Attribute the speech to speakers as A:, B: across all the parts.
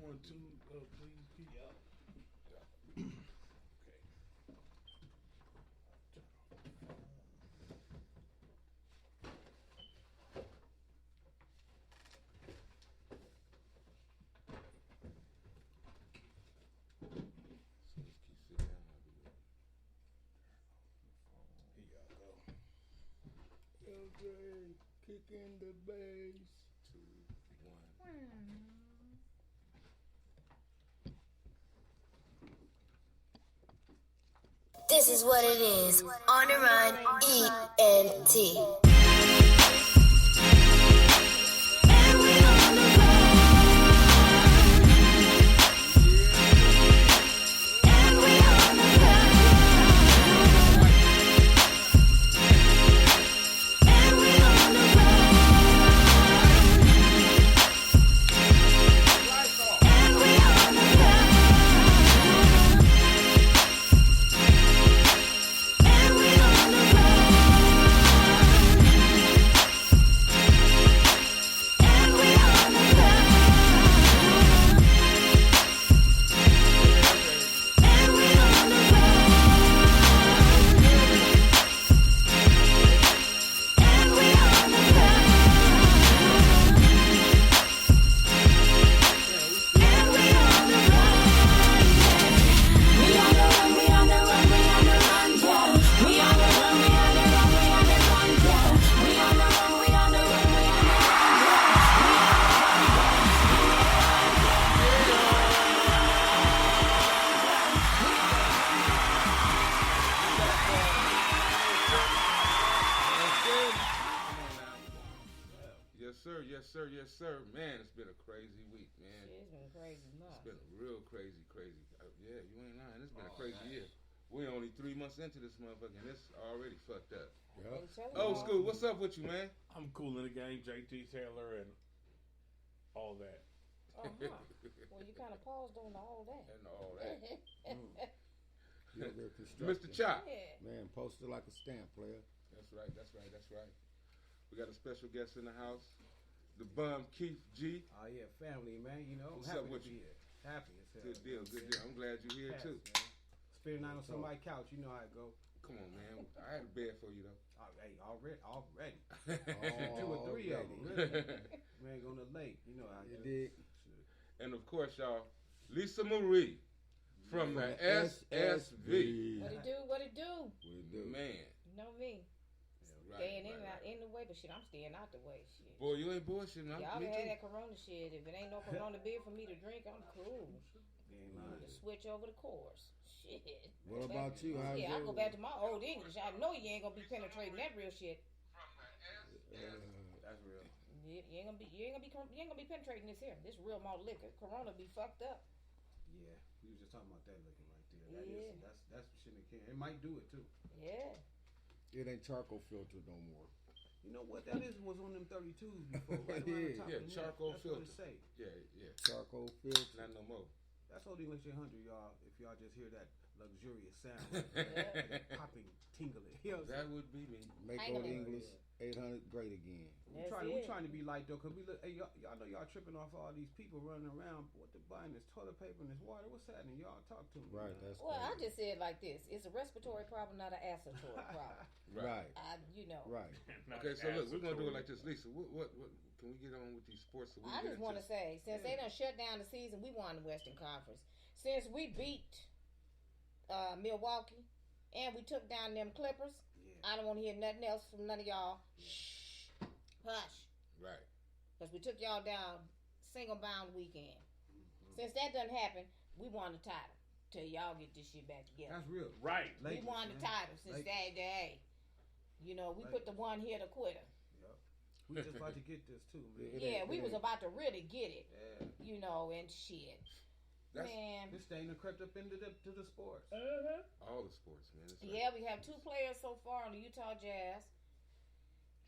A: 1, 2, please, Pete.
B: Yep.
A: Okay.
C: So let's keep sitting down. I'll do it.
A: Here y'all go. LJ, kick in the bass.
C: 2, 1.
D: This is what it is. On the run, ENT.
C: Yes, sir. Man, it's been a crazy week, man.
B: It's been a crazy month.
C: It's been a real crazy. Yeah, you ain't lying. It's been a crazy year. We're only 3 months into this motherfucker, and it's already fucked up.
A: Yep.
C: Old school, what's up with you, man?
A: I'm cool in the game, JT Taylor, and all that.
B: Well, you kind of paused on all that.
C: And all that.
E: Mr.
C: Chop.
B: Yeah.
E: Man, posted like a stamp, player.
C: That's right. We got a special guest in the house. The bum Keith G.
F: Oh yeah, family, man. You know,
C: What's
F: I'm happy
C: up with
F: to be
C: you?
F: here. Happy as hell.
C: Good deal. I'm glad you're here too.
F: Man. Spending night on somebody's couch, you know how it go.
C: Come on, man. I had a bed for you though.
F: Hey, already.
E: Oh,
F: 2 or 3 of them. Really. Man, go to the lake. You know how
E: You
F: it
E: did.
C: And of course, y'all, Lisa Marie from the SSV.
B: What it do?
C: Man.
B: You know me. Staying in the way, but shit, I'm staying out the way. Shit.
C: Boy, you ain't bullshitting.
B: Y'all been had that Corona shit. If it ain't no Corona beer for me to drink, I'm cool. Just switch over the course. Shit.
E: What about you? How's
B: I go back to my old English. I know you ain't gonna be penetrating that real shit.
F: That's real.
B: You ain't gonna be penetrating this here. This real malt liquor. Corona be fucked up.
F: Yeah, we was just talking about that liquor right there. That's shit in the can. It might do it too.
B: Yeah.
E: It ain't charcoal filter no more.
F: You know what? That was on them 32s before. Right
C: charcoal filter.
F: That's what it say.
C: Yeah.
E: Charcoal filter.
C: Not no more.
F: That's Old English 800, y'all. If y'all just hear that luxurious sound, that popping, tingling. You know
C: that would be me.
E: Make Old English 800 great again.
F: We're trying to be light though, cause we look. Hey, y'all know y'all tripping off all these people running around. What they buying this toilet paper and this water? What's happening? Y'all talk to me.
E: Right. That's
B: well.
E: crazy.
B: I just said it like this: it's a respiratory problem, not an acetory problem.
E: Right.
F: Right.
C: Okay, so look, we're gonna do it like this, Lisa. What can we get on with these sports? So
B: I just want to say, since they done shut down the season, we won the Western Conference. Since we beat Milwaukee and we took down them Clippers, I don't want to hear nothing else from none of y'all. Shh, hush.
C: Right.
B: Because we took y'all down single bound weekend. Since that doesn't happen, we won the title. Till y'all get this shit back together.
F: That's real.
A: Right.
B: We won the title since that day. You know, we put the one here to quitter.
F: We just about to get this too, man.
B: Yeah, we was about to really get it. Yeah. You know, and shit. Man.
F: This thing that crept up into the sports.
C: All the sports, man.
B: Yeah, we have 2 players so far on the Utah Jazz.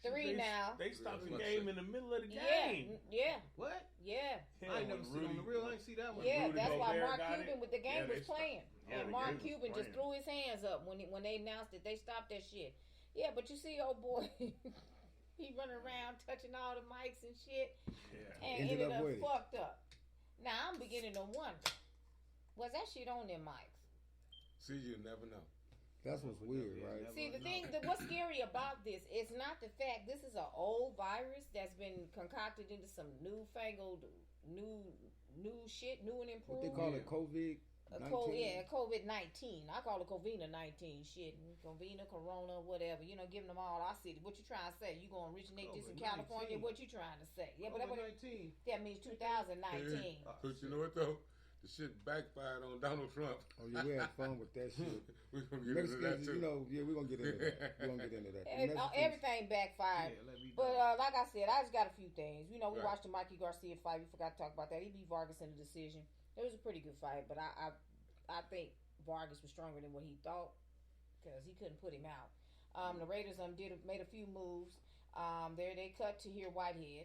B: 3 now.
A: They stopped the game in the middle of the game.
B: Yeah.
F: What?
B: Yeah.
F: I ain't never seen on the real. I ain't see that one.
B: Yeah,
A: Rudy
B: that's why
A: Gobert
B: Mark Cuban with the game was playing. And Mark Cuban just threw his hands up when they announced that they stopped that shit. Yeah, but you see, old boy, he running around touching all the mics and shit, and ended up fucked up. Now I'm beginning to wonder, was that shit on them mics?
C: See, you never know.
E: That's what's weird, right?
B: See, the thing, what's scary about this is not the fact this is an old virus that's been concocted into some newfangled, new shit, new and improved.
E: What they call it, COVID.
B: COVID-19. I call it COVID-19 shit. Covina, Corona, whatever. You know, giving them all our city. What you trying to say? You gonna originate this in California? What you trying to say? Yeah, but that means 2019.
C: But you know what though? The shit backfired on Donald Trump.
E: Oh yeah, we had fun with that shit.
C: We're gonna get into that too.
E: You know, yeah, we're gonna get into that. We're gonna get into that.
B: Everything backfired.
F: Yeah,
B: but like I said, I just got a few things. You know, we
C: Right.
B: watched the Mikey Garcia fight. We forgot to talk about that. He beat Vargas in the decision. It was a pretty good fight, but I think Vargas was stronger than what he thought because he couldn't put him out. The Raiders made a few moves. They cut to here Whitehead.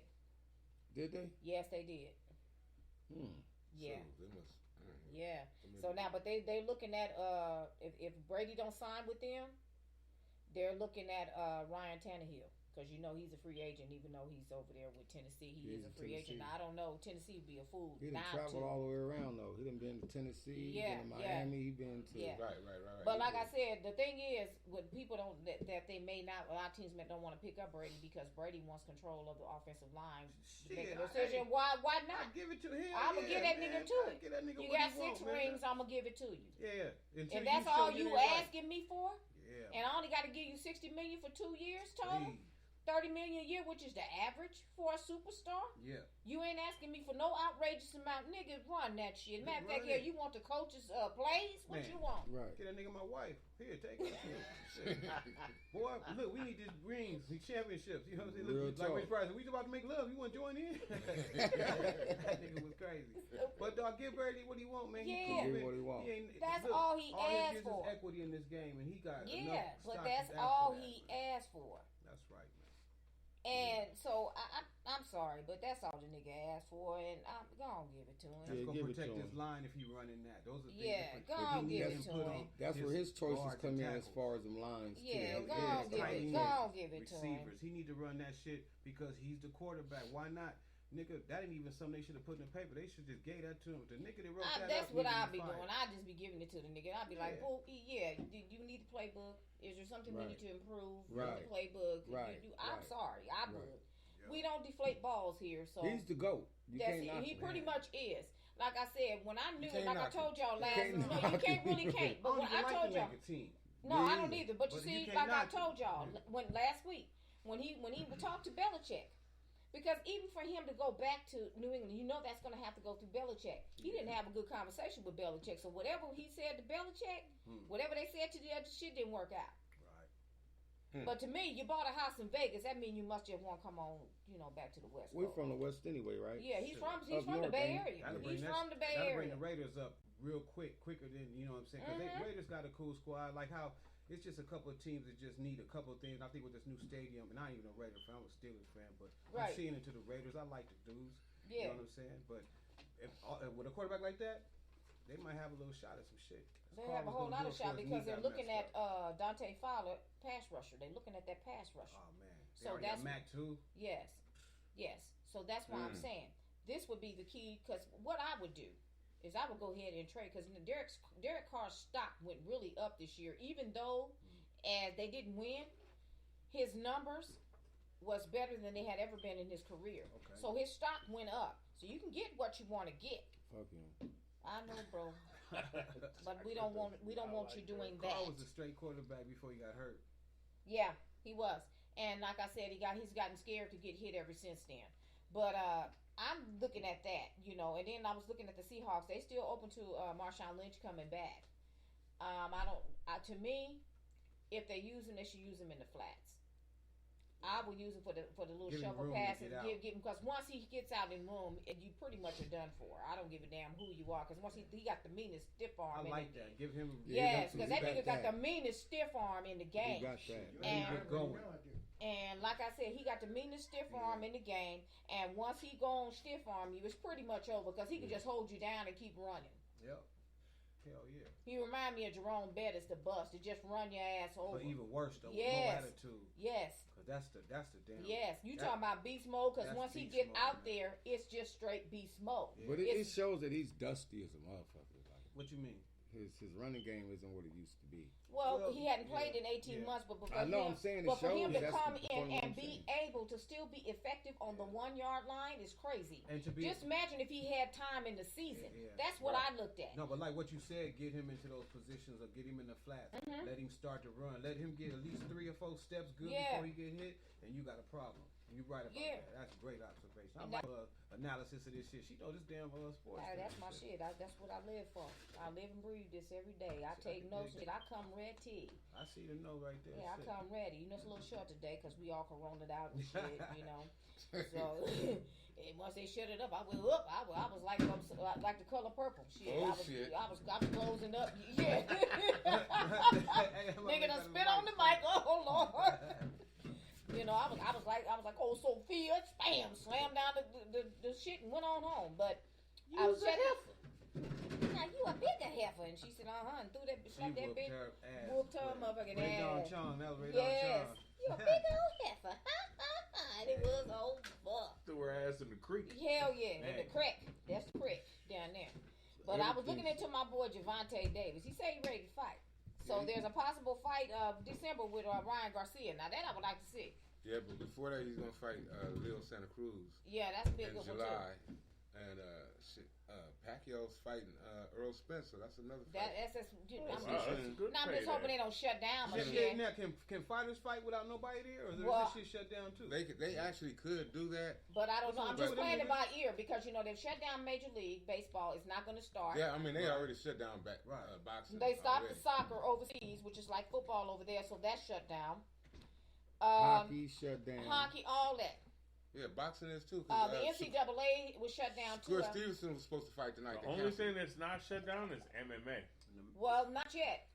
E: Did they?
B: Yes, they did. Yeah.
C: So they must,
B: Yeah. So now, but they looking at if Brady don't sign with them, they're looking at Ryan Tannehill. Because you know he's a free agent, even though he's over there with Tennessee. He is a free agent. Now, I don't know. Tennessee would be a fool.
E: He done traveled all the way around, though. He done been to Tennessee, been to Miami, he been to...
B: Yeah.
C: Right.
B: But like I said, the thing is, when people don't, that they may not, a lot of teams don't want to pick up Brady because Brady wants control of the offensive line. Make a decision. Why not?
F: Give it to him.
B: I'm going to give that nigga to it. You got 6 rings, I'm going to give it to you.
F: Yeah.
B: And that's all you asking me for?
F: Yeah.
B: And I only got to give you $60 million for 2 years total? $30 million a year, which is the average for a superstar.
F: Yeah.
B: You ain't asking me for no outrageous amount. Nigga, run that shit. Matter of fact, here, you want the coach's plays? What you want?
E: Right.
F: Get that nigga my wife. Here, take it. Boy, look, we need these rings, these championships. You know what I'm saying? Look, like Ray Price, we about to make love. You want to join in? That nigga was crazy. But dog, give Brady what he want, man.
B: Yeah.
E: Give him what he want.
B: That's all he asked for.
F: All equity in this game, and he got
B: Yeah,
F: enough
B: but
F: stock
B: that's
F: to ask
B: all
F: for that,
B: he
F: man.
B: asked for.
F: That's right, man.
B: And so I'm sorry, but that's all the nigga asked for, and I'm gonna give it to him.
F: That's
E: Yeah,
F: gonna
E: give it
F: protect
E: to
F: his
E: him.
F: line if he running that. Those are things
B: Yeah,
F: that
B: go
F: if
B: on,
F: he
B: give
F: needs
B: it to
F: input
B: him.
F: on
E: That's where his choices
F: guards
E: come
F: and
E: in as
F: tackles.
E: far as them lines.
B: Yeah,
E: too.
B: go on, give
F: tight
B: it.
F: ends,
B: Go on, give it to him.
F: receivers. He need to run that shit because he's the quarterback. Why not? Nigga, that ain't even something they should have put in the paper. They should just gave that to him. The nigga that wrote that
B: That's
F: up
B: what
F: needed
B: I'll
F: to
B: be
F: fired.
B: doing. I'll just be giving it to the nigga. I'll be like,
F: Yeah.
B: "Boo, yeah, do you need the playbook? Is there something we
E: Right.
B: need to improve?
E: Right.
B: The playbook?
E: Right.
B: I'm
E: Right.
B: sorry, I
E: Right.
B: would. We don't deflate balls here, so
E: He's the GOAT. You
B: that's
E: can't
B: it.
E: knock
B: He
E: him.
B: pretty much is. Like I said, when I knew,
C: can't
B: like I
C: knock
B: told y'all
E: You
B: last,
E: can't
B: no, you
E: knock
B: can't
E: him.
B: really can't.
F: I
B: But
F: don't
B: when
F: even
B: I
F: like
B: told
F: to
B: y'all,
F: make a team.
B: no,
E: Me
B: I don't
E: either.
B: either. But you
F: But you
B: see,
F: can't
B: like I
F: knock him.
B: told y'all
F: Yeah.
B: when last week when he talked to Belichick, because even for him to go back to New England, you know that's going to have to go through Belichick. He didn't have a good conversation with Belichick, so whatever he said to Belichick, whatever they said to the other shit didn't work out. But to me, you bought a house in Vegas. That means you must just want to come on, back to the West Coast.
E: We're from the West anyway, right?
B: Yeah, he's from the
E: North,
B: Bay
E: ain't
B: Area. He's from the Bay
F: That'll
B: Area.
F: bring the Raiders up real quicker than, you know what I'm saying? Because
B: Mm-hmm.
F: Raiders got a cool squad. Like how it's just a couple of teams that just need a couple of things. I think with this new stadium, and I ain't even a Raider fan, I'm a Steelers fan, but
B: Right.
F: I'm seeing into the Raiders. I like the dudes.
B: Yeah.
F: You know what I'm saying? But if with a quarterback like that, they might have a little shot at some shit.
B: They have a whole lot of shot because they're looking at Dante Fowler, pass rusher. They're looking at that pass rusher.
F: Oh man.
B: So
F: So
B: that's
F: that's Mac too.
B: Yes. So that's why I'm saying this would be the key. Because what I would do is I would go ahead and trade. Because Derek Carr's stock went really up this year, even though as they didn't win, his numbers was better than they had ever been in his career.
F: Okay.
B: So his stock went up. So you can get what you want to get.
E: Fuck him.
B: I know, bro. But we don't want you doing that.
F: Carr was a straight quarterback before he got hurt.
B: Yeah, he was. And like I said, he's gotten scared to get hit ever since then. But I'm looking at that, and then I was looking at the Seahawks. They still open to Marshawn Lynch coming back. To me, if they use him, they should use him in the flats. I would use him for the little
F: Give him
B: shovel
F: room to
B: pass
F: get
B: and
F: out.
B: give him, because once he gets out in room, you pretty much are done for. I don't give a damn who you are, because once he got the meanest stiff
F: I
B: arm.
F: like that. Give him.
B: Yes, because
E: he
B: that
E: got
B: nigga got
E: that.
B: the meanest stiff arm in the
E: He
B: game.
E: got that.
B: And-
F: Get going.
B: And like I said, he got the meanest stiff arm in the game. And once he go on stiff arm you, it's pretty much over because he can just hold you down and keep running.
F: Yep. Hell yeah.
B: He remind me of Jerome Bettis, the bust. To just run your ass over.
F: But even worse though,
B: yes.
F: with no attitude.
B: Yes.
F: Cause that's the damn.
B: Yes, you talking about beast mode? Cause once he get out there, it's just straight beast mode.
E: Yeah. But it shows that he's dusty as a motherfucker. Like,
F: what you mean?
E: His running game isn't what it used to be.
B: Well, he hadn't played in 18 months, but
E: I know I'm saying
B: but for him to
E: that's
B: come in and be able to still be effective on the 1 yard line is crazy. And to be just imagine if he had time in the season. That's what I looked at.
F: No, but like what you said, get him into those positions or get him in the flats. Let him start to run. Let him get at least 3 or 4 steps good before he get hit, and you got a problem. You're right about that. That's a great observation. I'm like analysis of this shit. She know this damn sports.
B: That's my shit. That's what I live for. I live and breathe this every day. I take notes. I come ready.
F: I see the note right there.
B: Yeah, I come ready. You know, it's a little short today because we all coronaed out and shit. You know, so once they shut it up, I went up. I was like the color purple. Shit. I was closing up. Yeah. Nigga done spit on the mic. Oh Lord. You know, I was like, oh, Sophia, spam, slammed down the shit and went on home. But I was a heifer. Now you a bigger heifer, and she said, and threw that, slapped that bitch, whooped her motherfucking ass.
F: Ray Don Chong, that was Ray
B: Don
F: Chong.
B: You a big old heifer, and it was old fuck.
A: Threw her ass in the creek.
B: Hell yeah, in the creek. That's the creek down there. But I was looking into my boy Javante Davis. He said he ready to fight. So there's a possible fight December with Ryan Garcia. Now that I would like to see.
C: Yeah, but before that, he's gonna fight Leo Santa Cruz.
B: Yeah, that's a big
C: in July. Too. And Pacquiao's fighting Earl Spencer. That's another fight.
B: I'm just hoping they don't shut down.
F: Now, can fighters fight without nobody there, or is this shit shut down too?
C: They actually could do that.
B: But I don't know. I'm just playing it by ear because they've shut down Major League Baseball. It's not going to start.
C: Yeah, I mean they already shut down boxing.
B: They stopped the soccer overseas, which is like football over there, so that's shut down.
E: Hockey shut down.
B: Hockey, all that.
C: Yeah, boxing is too.
B: The NCAA was shut down too.
C: Stuart Stevenson was supposed to fight tonight.
A: The only thing that's not shut down is MMA.
B: Well, not yet.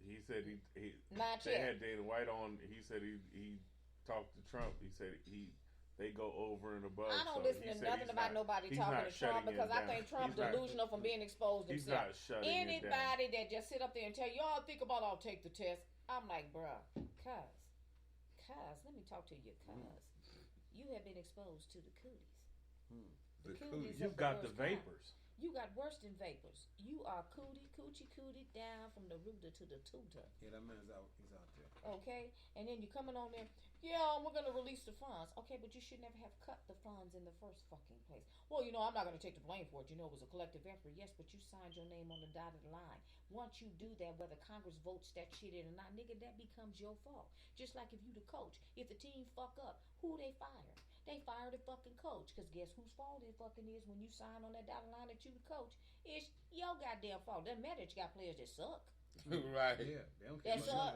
A: He said he
B: not
A: they
B: yet.
A: had Dana White on. He said he talked to Trump. He said they go over and above.
B: I don't listen to nothing about nobody talking to Trump because I think Trump's delusional from being exposed himself.
A: He's not shutting
B: anybody that just sit up there and tell you, think about I'll take the test. I'm like, bruh, cuz, let me talk to you, cuz. You have been exposed to the cooties.
C: The cooties.
A: You've got the vapors.
B: You got worse than vapors. You are cootie down from the rooter to the tutor.
F: Yeah, that man's out. He's out there.
B: Okay, and then you coming on there. Yeah, we're gonna release the funds. Okay, but you should never have cut the funds in the first fucking place. Well, I'm not gonna take the blame for it. It was a collective effort. Yes, but you signed your name on the dotted line. Once you do that, whether Congress votes that shit in or not, nigga, that becomes your fault. Just like if you the coach, if the team fuck up, who they fire? They fire the fucking coach. Because guess whose fault it fucking is when you sign on that dotted line that you the coach? It's your goddamn fault. Doesn't matter that you got players that suck.
C: Right.
F: Yeah.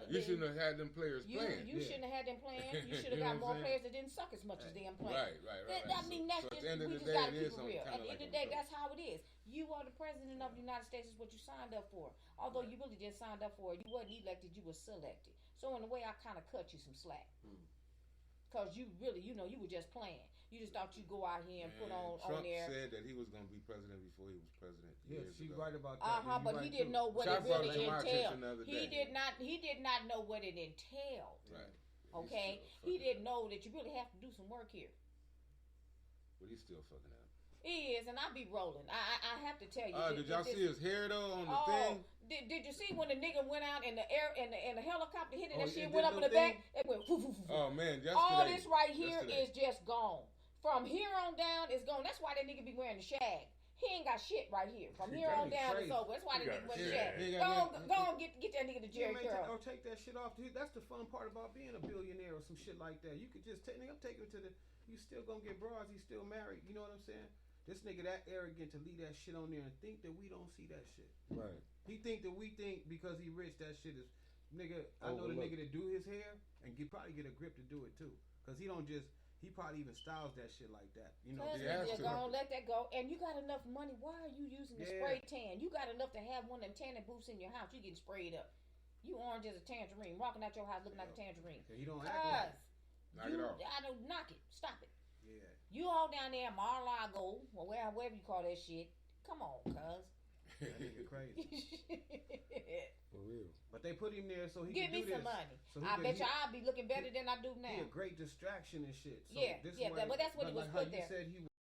C: You shouldn't have had them players playing.
B: You shouldn't have had them playing. You should have got more players that didn't suck as much as them playing.
C: Right.
B: I mean, that's just, we just got to keep it real. At the end of the day, that's how it is. You are the president of the United States is what you signed up for. Although you really didn't sign up for it. You wasn't elected, you were selected. So in a way, I kind of cut you some slack. Because you really, you were just playing. You just thought you'd go out here and put on there.
C: Trump said that he was going to be president before he was president.
F: Yes, she's right about that.
B: But he didn't know what it really entailed. He did not know what it entailed.
C: Right.
B: Okay? He didn't know that you really have to do some work here.
C: But he's still fucking up.
B: He is, and I be rolling. I have to tell you.
C: Did y'all see his hair though on the thing?
B: Did you see when the nigga went out in the air and the helicopter hit it? That shit went up in the back. It went.
C: Oh man,
B: all this right here is just gone. From here on down, it's gone. That's why that nigga be wearing the shag. He ain't got shit right here. From here on down, it's over. That's why that nigga wear the shag. Go on, get that nigga to Jerry Curl.
F: Or take that shit off. That's the fun part about being a billionaire or some shit like that. You could just take him to the. You still gonna get bras. He's still married. You know what I'm saying? This nigga that arrogant to leave that shit on there and think that we don't see that shit.
E: Right.
F: He think that we think because he rich that shit is nigga. I know the nigga that do his hair and probably get a grip to do it too. Cause he don't just. He probably even styles that shit like that. You know,
B: you're gonna let that go. And you got enough money. Why are you using the spray tan? You got enough to have one of them tanning booths in your house. You getting sprayed up. You orange as a tangerine, walking out your house looking like a tangerine.
F: Yeah, he don't act like it.
C: Knock it off.
B: I don't knock it. Stop it.
F: Yeah.
B: You all down there in Mar-a-Lago or wherever you call that shit. Come on, cuz.
F: That nigga crazy.
E: For real.
F: But they put him there so he
B: give
F: can
B: me
F: do
B: some
F: this.
B: money.
F: So
B: I bet you I'll be looking better than I do now.
F: He a great distraction and shit. So
B: Yeah,
F: this
B: yeah,
F: way,
B: but that's what he was
F: like
B: put
F: how
B: there.
F: You said he